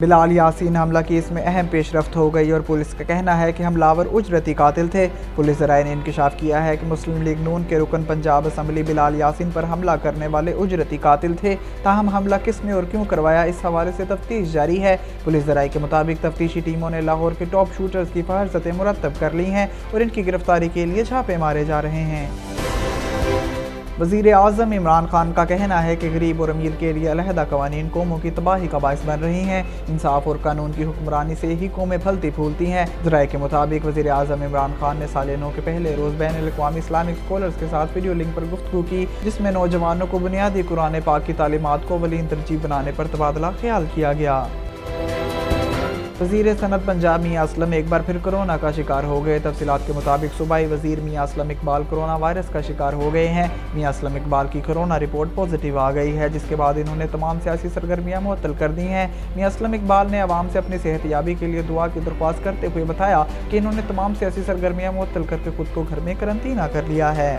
بلال یاسین حملہ کیس میں اہم پیش رفت ہو گئی اور پولیس کا کہنا ہے کہ حملہ ور اجرتی قاتل تھے۔ پولیس ذرائع نے انکشاف کیا ہے کہ مسلم لیگ نون کے رکن پنجاب اسمبلی بلال یاسین پر حملہ کرنے والے اجرتی قاتل تھے، تاہم حملہ کس نے اور کیوں کروایا، اس حوالے سے تفتیش جاری ہے۔ پولیس ذرائع کے مطابق تفتیشی ٹیموں نے لاہور کے ٹاپ شوٹرز کی فہرستیں مرتب کر لی ہیں اور ان کی گرفتاری کے لیے چھاپے مارے جا رہے ہیں۔ وزیر اعظم عمران خان کا کہنا ہے کہ غریب اور امیر کے لیے علیحدہ قوانین قوموں کی تباہی کا باعث بن رہی ہیں۔ انصاف اور قانون کی حکمرانی سے ہی قومیں پھلتی پھولتی ہیں۔ ذرائع کے مطابق وزیر اعظم عمران خان نے سال نو کے پہلے روز بین الاقوامی اسلامک اسکالرز کے ساتھ ویڈیو لنک پر گفتگو کی، جس میں نوجوانوں کو بنیادی قرآن پاک کی تعلیمات کو اولین ترجیح بنانے پر تبادلہ خیال کیا گیا۔ وزیر صنعت پنجاب میاں اسلم ایک بار پھر کورونا کا شکار ہو گئے۔ تفصیلات کے مطابق صوبائی وزیر میاں اسلم اقبال کورونا وائرس کا شکار ہو گئے ہیں۔ میاں اسلم اقبال کی کورونا رپورٹ پازیٹیو آ گئی ہے، جس کے بعد انہوں نے تمام سیاسی سرگرمیاں معطل کر دی ہیں۔ میاں اسلم اقبال نے عوام سے اپنی صحت یابی کے لیے دعا کی درخواست کرتے ہوئے بتایا کہ انہوں نے تمام سیاسی سرگرمیاں معطل کر کے خود کو گھر میں قرنطینہ کر لیا ہے۔